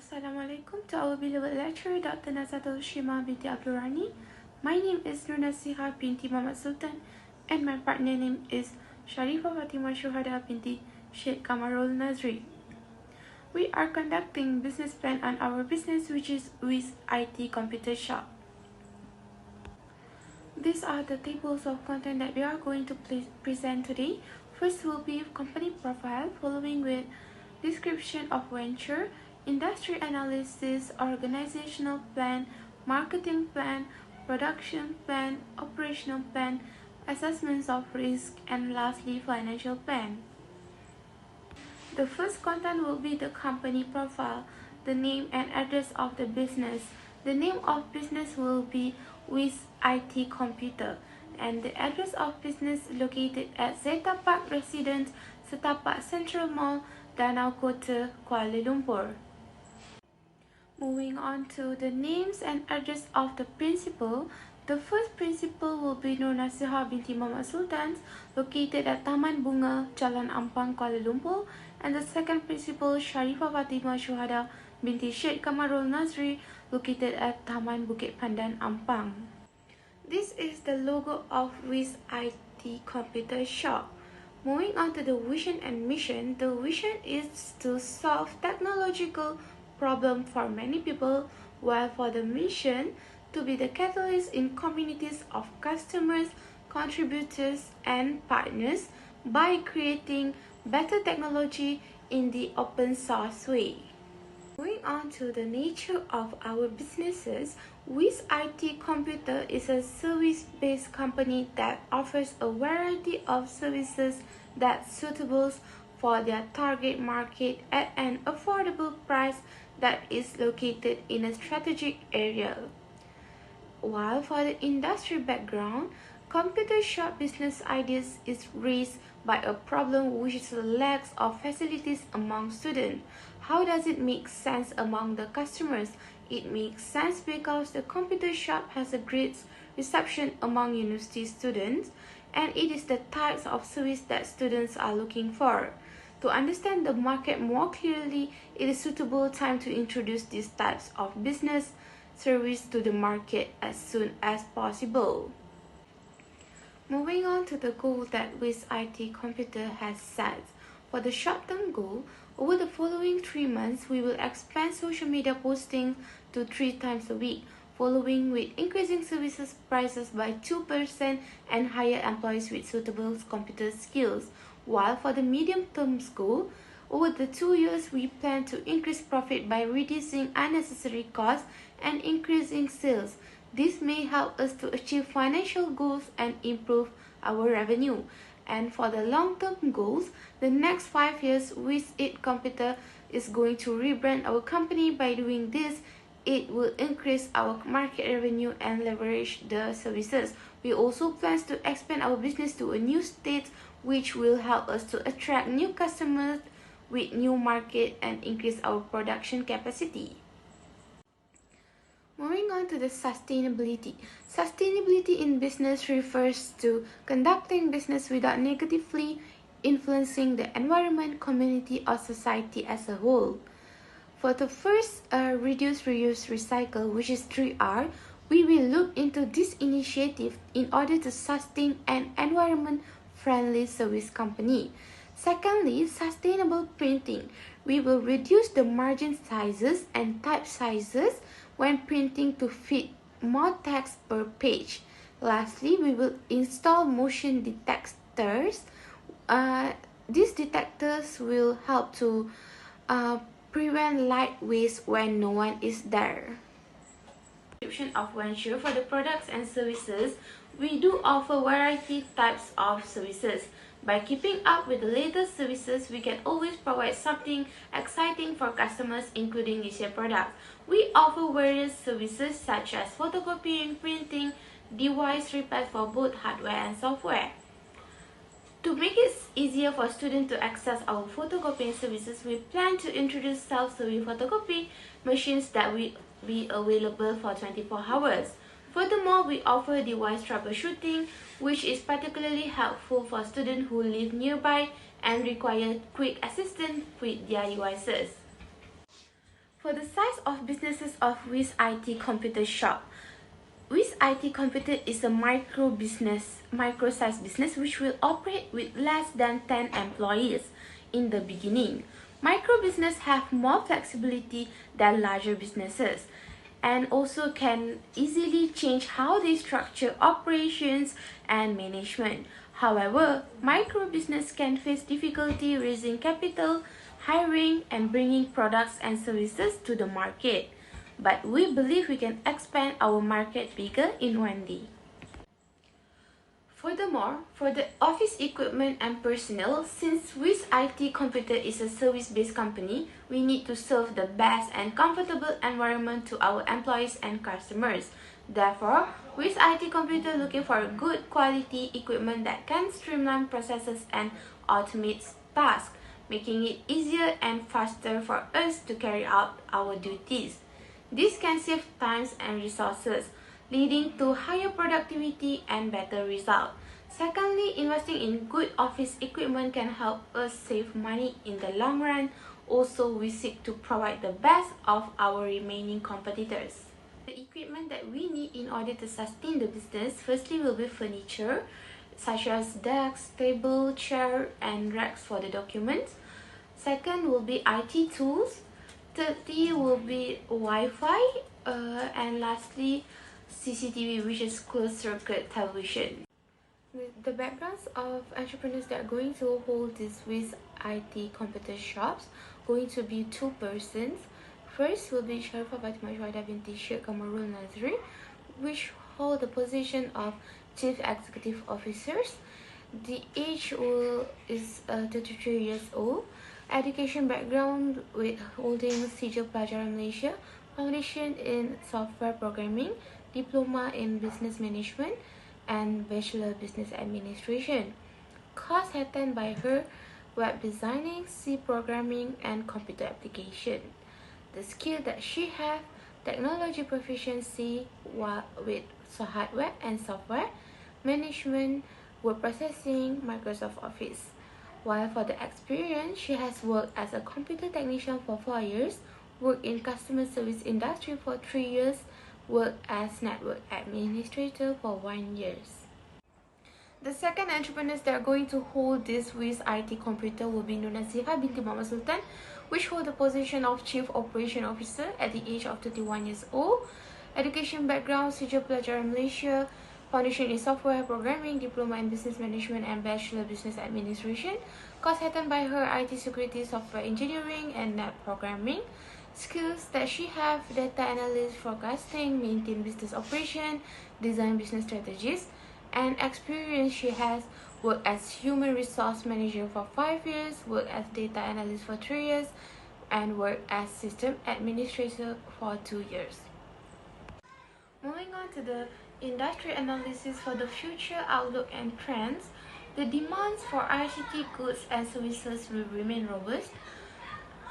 Assalamualaikum to our beloved lecturer Dr. Nazatul Shima binti Abdurrani. My name is Nur Nasiha binti Muhammad Sultan and my partner name is Sharifah Fatimah Shuhada binti Sheikh Kamarul Nazri. We are conducting business plan on our business, which is with IT Computer Shop. These are the tables of content that we are going to present today. First will be company profile, following with description of venture, industry analysis, organizational plan, marketing plan, production plan, operational plan, assessments of risk, and lastly financial plan. The first content will be the company profile, the name and address of the business. The name of business will be with IT Computer, and the address of business located at Zeta Park Residence, Setapak Central Mall, Danau Kota, Kuala Lumpur. Moving on to the names and address of the principal. The first principal will be Nur Nasiha binti Muhammad Sultan, located at Taman Bunga, Jalan Ampang, Kuala Lumpur, and the second principal Sharifah Fatimah Shuhada binti Sheikh Kamarul Nazri, located at Taman Bukit Pandan, Ampang. This is the logo of Wiz IT Computer Shop. Moving on to the vision and mission, the vision is to solve technological problem for many people, while for the mission, to be the catalyst in communities of customers, contributors, and partners by creating better technology in the open source way. Moving on to the nature of our businesses, Wiz IT Computer is a service-based company that offers a variety of services that's suitable for their target market at an affordable price that is located in a strategic area. While for the industry background, computer shop business ideas is raised by a problem which is the lack of facilities among students. How does it make sense among the customers? It makes sense because the computer shop has a great reception among university students, and it is the types of service that students are looking for. To understand the market more clearly, it is suitable time to introduce these types of business service to the market as soon as possible. Moving on to the goal that Wiz IT Computer has set. For the short-term goal, over the following 3 months, we will expand social media postings to 3 times a week, following with increasing services prices by 2% and hire employees with suitable computer skills. While for the medium-term goal, over the 2 years, we plan to increase profit by reducing unnecessary costs and increasing sales. This may help us to achieve financial goals and improve our revenue. And for the long-term goals, the next 5 years, Wiz IT Computer is going to rebrand our company. By doing this, it will increase our market revenue and leverage the services. We also plan to expand our business to a new state, which will help us to attract new customers with new market and increase our production capacity. Moving on to the sustainability. Sustainability in business refers to conducting business without negatively influencing the environment, community, or society as a whole. For the first, reduce, reuse, recycle, which is 3R, we will look into this initiative in order to sustain an environment-friendly service company. Secondly, sustainable printing. We will reduce the margin sizes and type sizes when printing to fit more text per page. Lastly, we will install motion detectors. These detectors will help to prevent light waste when no one is there. Description of venture. For the products and services, we do offer variety types of services. By keeping up with the latest services, we can always provide something exciting for customers, including niche products. We offer various services such as photocopying, printing, device repairs for both hardware and software. To make it easier for students to access our photocopying services, we plan to introduce self-serving photocopy machines that will be available for 24 hours. Furthermore, we offer device troubleshooting, which is particularly helpful for students who live nearby and require quick assistance with their devices. For the size of businesses of Wiz IT Computer Shop, Wiz IT Computer is a micro-sized business which will operate with less than 10 employees in the beginning. Micro business have more flexibility than larger businesses and also can easily change how they structure operations and management. However, micro business can face difficulty raising capital, hiring, and bringing products and services to the market. But we believe we can expand our market bigger in one day. Furthermore, for the office equipment and personnel, since Wiz IT Computer is a service-based company, we need to serve the best and comfortable environment to our employees and customers. Therefore, Wiz IT Computer looking for a good quality equipment that can streamline processes and automate tasks, making it easier and faster for us to carry out our duties. This can save time and resources, leading to higher productivity and better results. Secondly, investing in good office equipment can help us save money in the long run. Also, we seek to provide the best of our remaining competitors. The equipment that we need in order to sustain the business, firstly will be furniture, such as desks, table, chair, and racks for the documents. Second will be IT tools. Thirdly will be Wi-Fi, and lastly CCTV, which is closed circuit television. The backgrounds of entrepreneurs that are going to hold this Wiz IT Computer Shops going to be two persons. First will be Sharifah Fatimah Juhaida binti Sheikh Kamarul Nazri, which hold the position of Chief Executive Officers. The age is 33 years old. Education background with holding Sijil Pelajaran Malaysia, Foundation in Software Programming, Diploma in Business Management, and Bachelor Business Administration. Course attended by her: Web Designing, C Programming, and Computer Application. The skill that she has: Technology Proficiency with hardware and software, Management, Word Processing, Microsoft Office. While for the experience, she has worked as a computer technician for 4 years, worked in customer service industry for 3 years, worked as network administrator for 1 year. The second entrepreneurs that are going to hold this Wiz IT Computer will be Nona Ziha binti Muhammad Sultan, which hold the position of Chief Operation Officer at the age of 31 years old. Education background: Sijil Pelajaran Malaysia, Foundation in Software Programming, Diploma in Business Management, and Bachelor Business Administration. Course attended by her: IT Security, Software Engineering, and Net Programming. Skills that she have: data analysis, forecasting, maintain business operation, design business strategies. And experience, she has worked as human resource manager for 5 years, worked as data analyst for 3 years, and worked as system administrator for 2 years. Moving on to the industry analysis for the future outlook and trends, the demands for ICT goods and services will remain robust.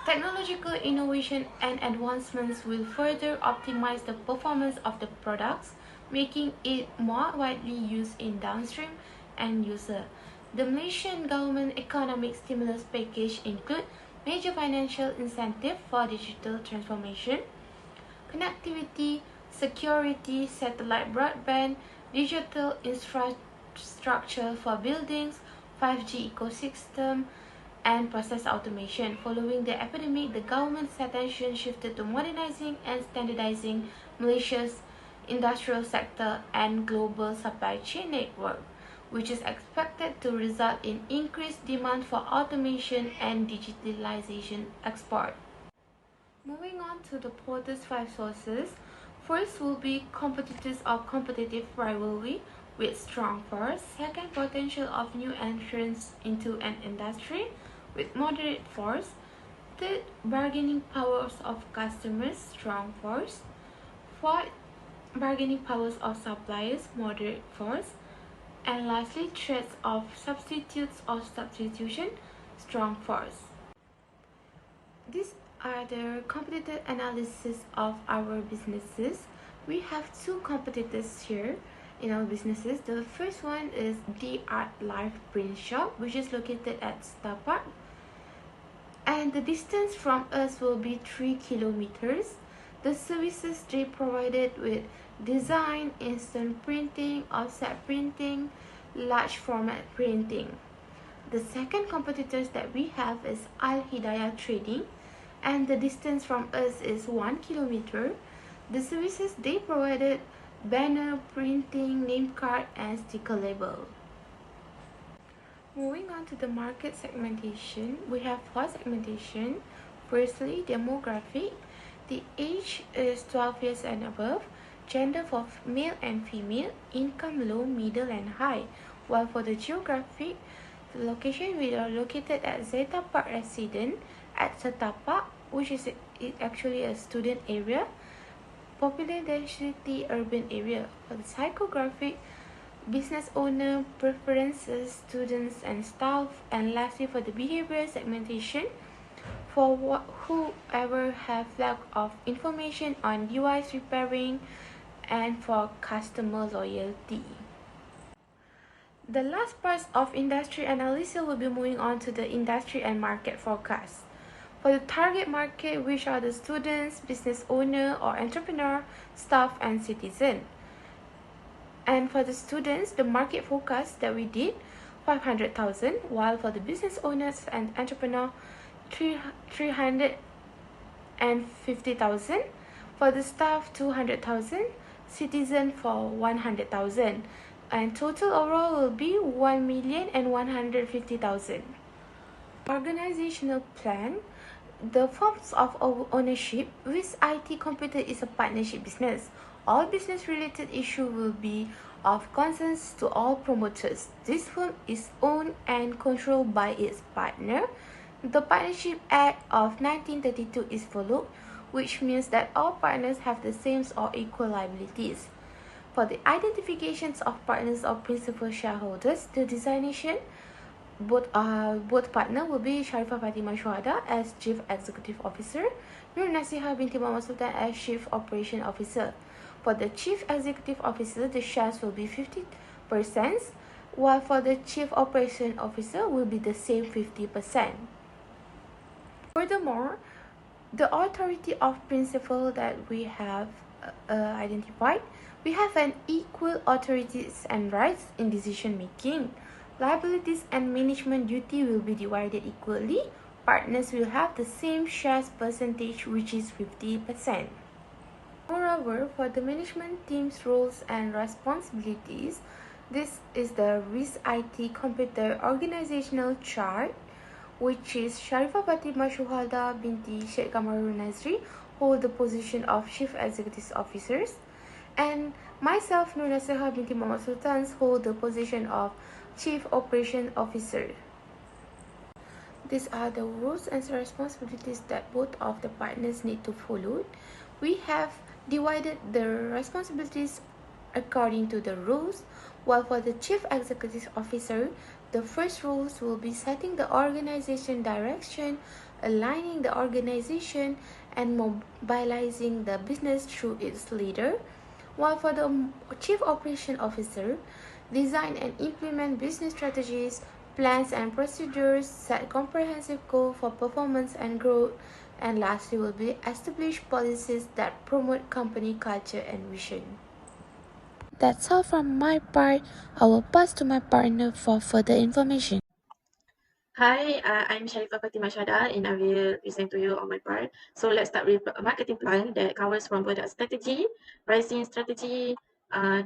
Technological innovation and advancements will further optimize the performance of the products, making it more widely used in downstream end user. The Malaysian government economic stimulus package include major financial incentive for digital transformation, connectivity, security, satellite broadband, digital infrastructure for buildings, 5G ecosystem, and process automation. Following the epidemic, the government's attention shifted to modernizing and standardizing Malaysia's industrial sector and global supply chain network, which is expected to result in increased demand for automation and digitalization export. Moving on to the Porter's 5 sources, first will be competitors of competitive rivalry with strong force. Second, potential of new entrants into an industry with moderate force. Third, bargaining powers of customers, strong force. Fourth, bargaining powers of suppliers, moderate force. And lastly, threats of substitutes or substitution, strong force. These are the competitor analysis of our businesses. We have 2 competitors here in our businesses. The first one is The Art Life Print Shop, which is located at Star Park. and the distance from us will be 3 kilometers. The services they provided with design, instant printing, offset printing, large format printing. The second competitors that we have is Al Hidayah Trading, and the distance from us is 1 kilometer. The services they provided banner printing, name card, and sticker label. Moving on to the market segmentation, we have four segmentation. Firstly, demographic. The age is 12 years and above. Gender for male and female. Income low, middle, and high. While for the geographic, the location, we are located at Zeta Park Residence at Setapak, which is actually a student area. Population density urban area. For the psychographic, business owner preferences, students and staff, and lastly for the behavior segmentation, for whoever have lack of information on device repairing, and for customer loyalty. The last part of industry analysis will be moving on to the industry and market forecast. For the target market, which are the students, business owner or entrepreneur, staff, and citizen. And for the students, the market forecast that we did, 500,000, while for the business owners and entrepreneur, 350,000. For the staff, 200,000. Citizen for 100,000. And total overall will be 1,150,000. Organizational plan. The forms of ownership with IT Computer is a partnership business. All business-related issues will be of concern to all promoters. This firm is owned and controlled by its partner. The Partnership Act of 1932 is followed, which means that all partners have the same or equal liabilities. For the identifications of partners or principal shareholders, the designation, both partner will be Sharifah Fatimah Shuhada as Chief Executive Officer, Nur Nasihah binti Muhammad Sultan as Chief Operation Officer. For the Chief Executive Officer, the shares will be 50%, while for the Chief Operation Officer will be the same 50%. Furthermore, the authority of principle that we have identified, we have an equal authorities and rights in decision making. Liabilities and management duty will be divided equally. Partners will have the same shares percentage, which is 50%. Moreover, for the management team's roles and responsibilities, this is the RIS IT Computer organizational chart, which is Sharifah Fatimah Shuhada binti Sheikh Kamarul Nazri hold the position of Chief Executive Officers, and myself, Nur Nasihah binti Muhammad Sultan, hold the position of Chief Operation Officer. These are the roles and responsibilities that both of the partners need to follow. We have divided the responsibilities according to the roles, while for the Chief Executive Officer, the first roles will be setting the organization direction, aligning the organization, and mobilizing the business through its leader, while for the Chief Operation Officer, design and implement business strategies, plans and procedures, set comprehensive goal for performance and growth, and lastly will be establish policies that promote company culture and vision. That's all from my part. I will pass to my partner for further information. Hi, I'm Sharifah Fatimah Shada, and I will present to you on my part. So let's start with a marketing plan that covers from product strategy, pricing strategy,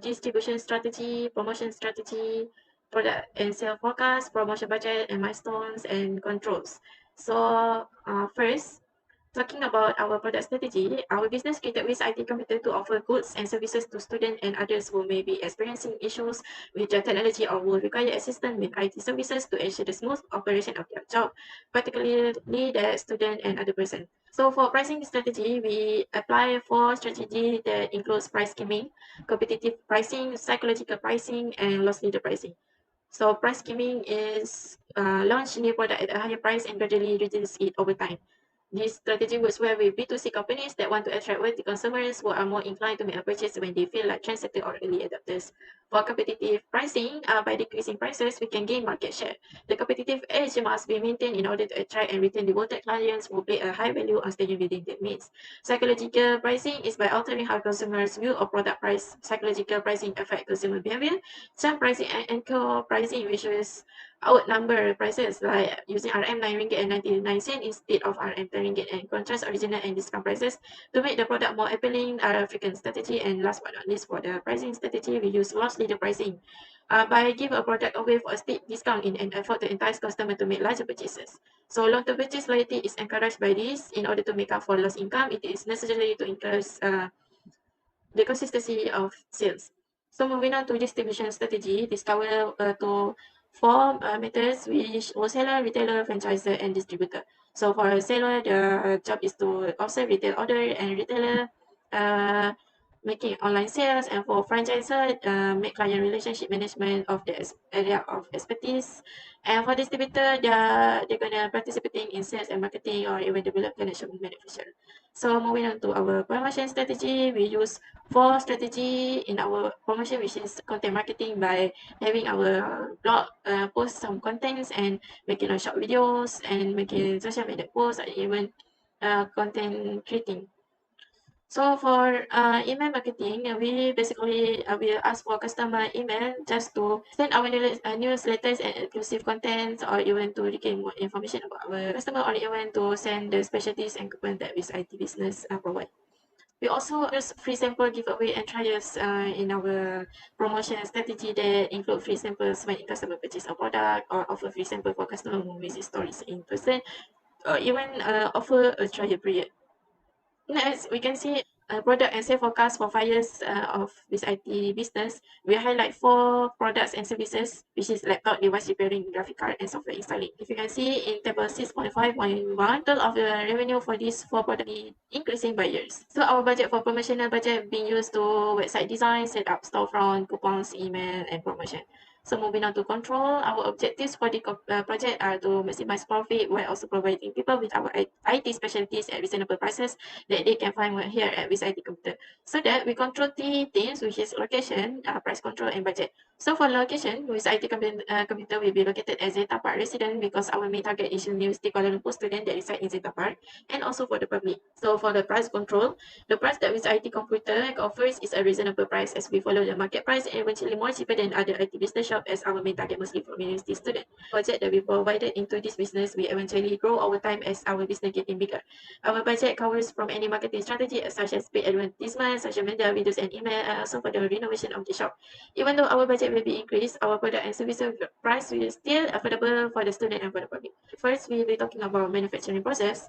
distribution strategy, promotion strategy, product and sale forecast, promotion budget, and milestones and controls. So first, talking about our product strategy, our business created with IT Computer to offer goods and services to students and others who may be experiencing issues with their technology or will require assistance with IT services to ensure the smooth operation of their job, particularly the student and other person. So for pricing strategy, we apply 4 strategy that includes price skimming, competitive pricing, psychological pricing, and loss leader pricing. So price skimming is launch new product at a higher price and gradually reduce it over time. This strategy works well with B2C companies that want to attract wealthy consumers who are more inclined to make a purchase when they feel like trendsetters or early adopters. For competitive pricing, by decreasing prices, we can gain market share. The competitive edge must be maintained in order to attract and retain devoted clients who play a high value on staying within their means. Psychological pricing is by altering how consumers view a product price. Psychological pricing affect consumer behavior. Some pricing and anchor pricing, which is outnumber prices like using RM 9 ringgit and 99 cent instead of RM 10 ringgit, and contrast original and discount prices to make the product more appealing are African strategy. And last but not least, for the pricing strategy, we use loss leader pricing. By give a product away for a steep discount in an effort to entice customer to make larger purchases. So long-term purchase loyalty is encouraged by this. In order to make up for lost income, it is necessary to increase the consistency of sales. So moving on to distribution strategy, this cover to four methods, which wholesaler, retailer, franchisor, and distributor. So for a seller, the job is to offset retail order, and retailer uh, making online sales, and for franchisor, make client relationship management of the area of expertise. And for distributor, they're gonna participating in sales and marketing or even develop connection with manufacturer. So moving on to our promotion strategy, we use four strategy in our promotion, which is content marketing by having our blog post some contents and making a short videos and making social media posts and even content creating. So for email marketing, we basically will ask for customer email just to send our newsletters and exclusive contents, or even to regain more information about our customer, or even to send the specialties and coupon that this IT business provide. We also use free sample giveaway and trials in our promotion strategy that include free samples when customer purchase a product, or offer free sample for customer who visit stores in person, or even offer a trial period. Next, we can see product and sales forecast for 5 years of this IT business. We highlight four products and services, which is laptop, device repairing, graphic card, and software installing. If you can see in table 6.5.1, total of the revenue for these four products be increasing by years. So our budget for promotional budget being used to website design, set up storefront, coupons, email, and promotion. So moving on to control, our objectives for the project are to maximize profit while also providing people with our IT specialties at reasonable prices that they can find here at Wiz IT Computer. So that we control three things, which is location, price control, and budget. So for location, Wiz IT Computer will be located at Zeta Park resident because our main target is University Kuala Lumpur students that reside in Zeta Park, and also for the public. So for the price control, the price that Wiz IT Computer offers is a reasonable price as we follow the market price and eventually more cheaper than other IT business shop as our main target mostly from university students. Budget that we provided into this business, we eventually grow over time as our business getting bigger. Our budget covers from any marketing strategy such as paid advertisements, social media, videos, and email, and also for the renovation of the shop. Even though our budget will be increased, our product and service price will still affordable for the student and for the public. First, we'll be talking about manufacturing process.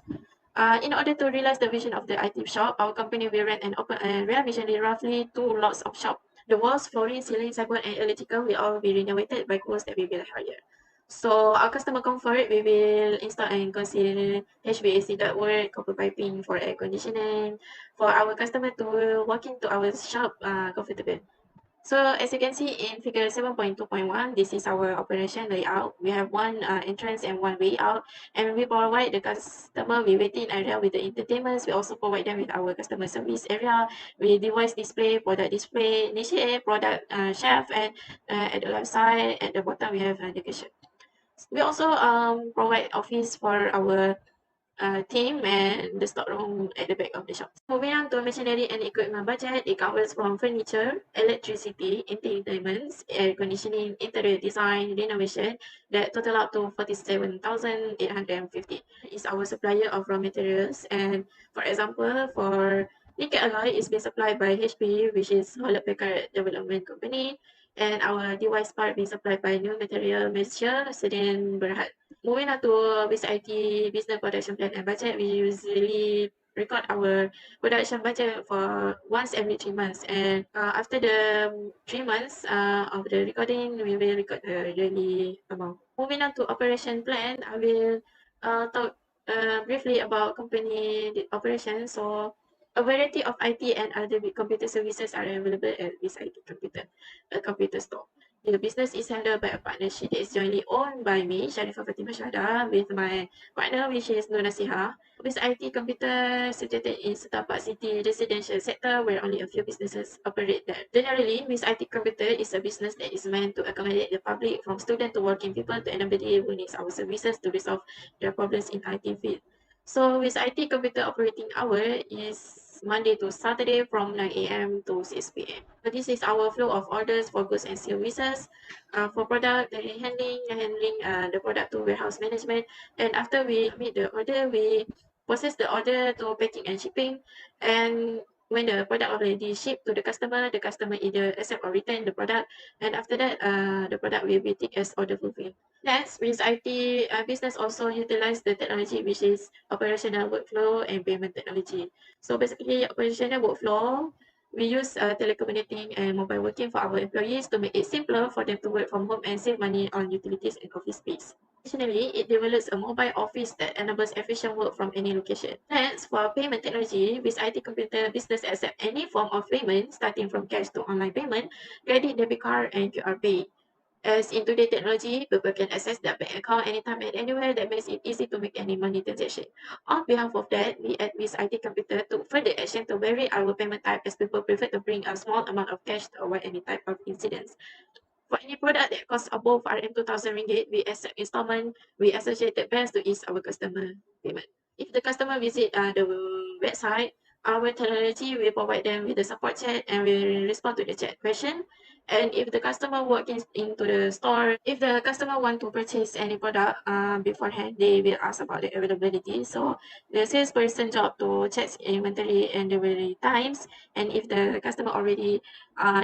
In order to realize the vision of the IT shop, our company will rent and open and renovation roughly 2 lots of shop. The walls, flooring, ceiling, sideboard, and electrical will all be renovated by crews that we will hire. So our customer comfort, we will install and conceal HVAC ductwork, copper piping for air conditioning, for our customer to walk into our shop comfortable. So as you can see in figure 7.2.1, this is our operation layout. We have one entrance and one way out, and we provide the customer with waiting area with the entertainments. We also provide them with our customer service area with device display, product display, niche product shelf, and at the left side at the bottom we have the kitchen. We also provide office for our team and the stockroom at the back of the shop. Moving on to machinery and equipment budget, it covers from furniture, electricity, entertainments, air conditioning, interior design, renovation that total up to 47,850. Is our supplier of raw materials, and for example, for nickel alloy is being supplied by HP, which is Hewlett Packard Development Company, and our device part being supplied by New Material Malaysia, Sedin Berhad. Moving on to this IT business production plan and budget, we usually record our production budget for once every 3 months, and after the 3 months of the recording, we will record the yearly amount. Moving on to operation plan, I will talk briefly about company operations. So a variety of IT and other computer services are available at this IT computer, a computer store. The business is handled by a partnership that is jointly owned by me, Sharifah Fatimah Syahda, with my partner, which is Nur Nasiha. With IT computer situated in Setapak City residential sector, where only a few businesses operate there. Generally, Miss IT Computer is a business that is meant to accommodate the public, from student to working people to anybody who needs our services to resolve their problems in IT field. So with IT computer operating hour is Monday to Saturday from 9 a.m. to 6 p.m. So this is our flow of orders for goods and services. For product, the handling the product to warehouse management. And after we meet the order, we process the order to packing and shipping. And when the product already shipped to the customer either accept or return the product. And after that, the product will be taken as order fulfilled. Next, with IT business also utilize the technology, which is operational workflow and payment technology. So basically, operational workflow, we use telecommunicating and mobile working for our employees to make it simpler for them to work from home and save money on utilities and office space. Additionally, it develops a mobile office that enables efficient work from any location. Next, for payment technology, with IT computer, business accept any form of payment, starting from cash to online payment, credit, debit card, and QR pay. As in today's technology, people can access their bank account anytime and anywhere. That makes it easy to make any money transaction. On behalf of that, we at Miss IT Computer took further action to vary our payment type, as people prefer to bring a small amount of cash to avoid any type of incidents. For any product that costs above RM2,000 ringgit, we accept installment. We associated best to ease our customer payment. If the customer visit the website, our technology will provide them with the support chat and will respond to the chat question. And if the customer walk into the store, if the customer want to purchase any product beforehand, they will ask about the availability. So the salesperson job to check inventory and delivery times. And if the customer already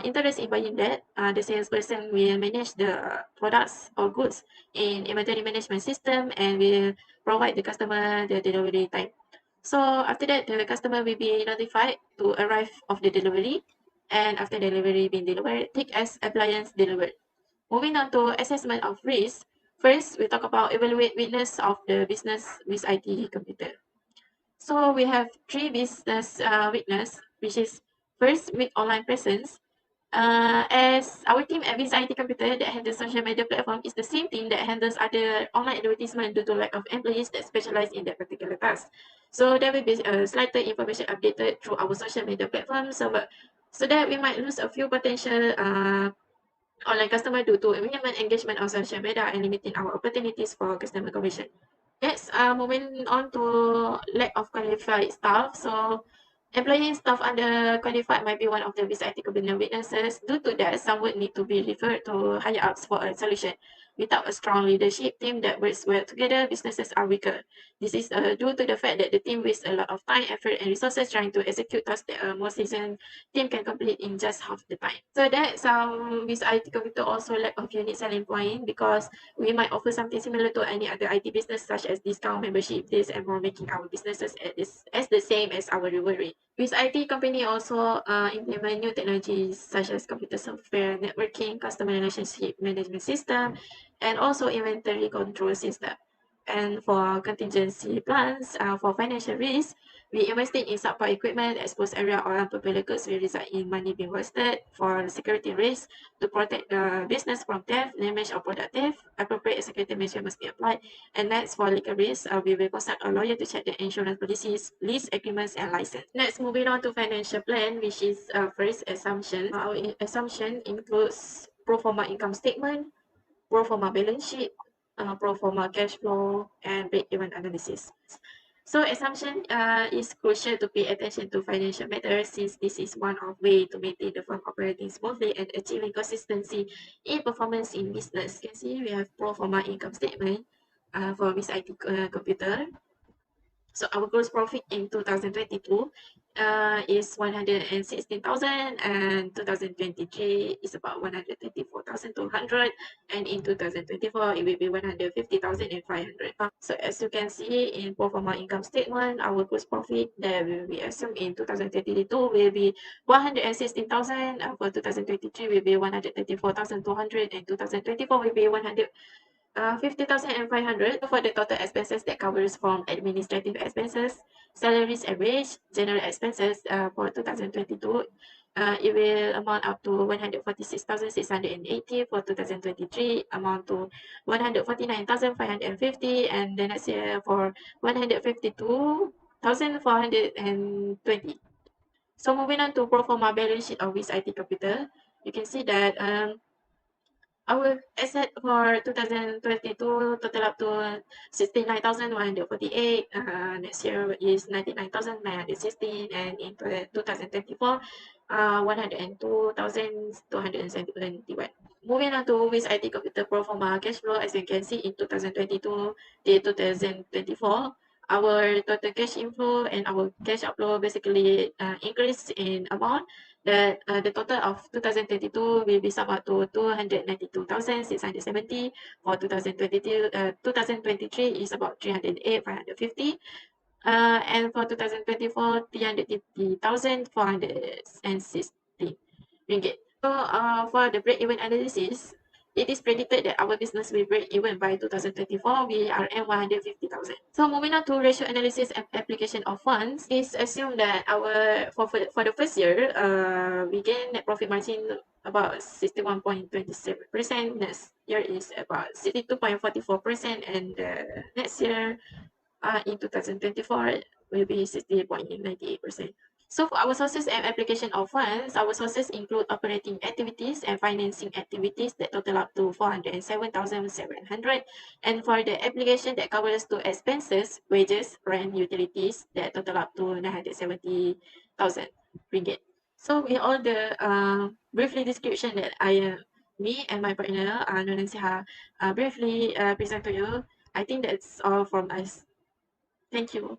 interested in buying that, the salesperson will manage the products or goods in inventory management system and will provide the customer the delivery time. So after that, the customer will be notified to arrive of the delivery, and after delivery being delivered, take as appliance delivered. Moving on to assessment of risk, first we talk about evaluate weakness of the business with IT computer. So we have three business weakness, which is first, weak online presence. As our team at Biz IT Computer that handles social media platform is the same team that handles other online advertisement due to lack of employees that specialize in that particular task. So there will be slighter information updated through our social media platform, so that we might lose a few potential online customer due to minimum engagement on social media and limiting our opportunities for customer conversion. Next, moving on to lack of qualified staff. So employing staff underqualified might be one of the big component weaknesses. Due to that, some would need to be referred to higher ups for a solution. Without a strong leadership team that works well together, businesses are weaker. This is due to the fact that the team wastes a lot of time, effort, and resources trying to execute tasks that a more seasoned team can complete in just half the time. So that's with IT computer also lack of unique selling point, because we might offer something similar to any other IT business, such as discount, membership, this and more, making our businesses as the same as our reward rate. With IT company also implement new technologies such as computer software, networking, customer relationship management system, and also inventory control system. And for contingency plans, for financial risk, we invested in subpar equipment, exposed area or unpopular goods will result in money being wasted. For security risk, to protect the business from theft, damage or product theft, appropriate security measures must be applied. And next, for legal risk, we will consult a lawyer to check the insurance policies, lease agreements, and license. Next, moving on to financial plan, which is first assumption. Our assumption includes pro forma income statement, pro forma balance sheet, pro forma cash flow, and break-even analysis. So assumption is crucial to pay attention to financial matters, since this is one of way to maintain the firm operating smoothly and achieving consistency in performance in business. You can see we have pro forma income statement for Miss IT Computer. So our gross profit in 2022 is 116,000, and 2023 is about 134,200, and in 2024 it will be 150,500. So as you can see in pro forma income statement, our gross profit that will be assumed in 2022 will be 116,000, for 2023 will be 134,200, and 2024 will be 50,500 for the total expenses that covers from administrative expenses, salaries and wage, general expenses for 2022 it will amount up to 146,680 for 2023, amount to 149,550, and the next year for 152,420. So moving on to pro forma balance sheet of Wiz IT Capital, you can see that our asset for 2022 total up to 69,148. Next year is 99,916, and in 2024, 102,271. Moving on to Wiz IT Capital pro forma cash flow, as you can see in 2022 to 2024. Our total cash inflow and our cash outflow basically increase in amount, that the total of 2022 will be sum up to 292,670. For 2022, 2023 is about 308,550. And for 2024, 350,460 ringgit. So for the break-even analysis, it is predicted that our business will break even by 2024. We are at 150,000. So moving on to ratio analysis and application of funds, is assume that our for the first year, we gain net profit margin about 61.27%. Next year is about 62.44%, and next year in 2024 will be 60.98%. So for our sources and application of funds, our sources include operating activities and financing activities that total up to 407,700. And for the application that covers to expenses, wages, rent, utilities, that total up to 970,000 ringgit. So with all the briefly description that me and my partner, Nona Siha, briefly present to you, I think that's all from us. Thank you.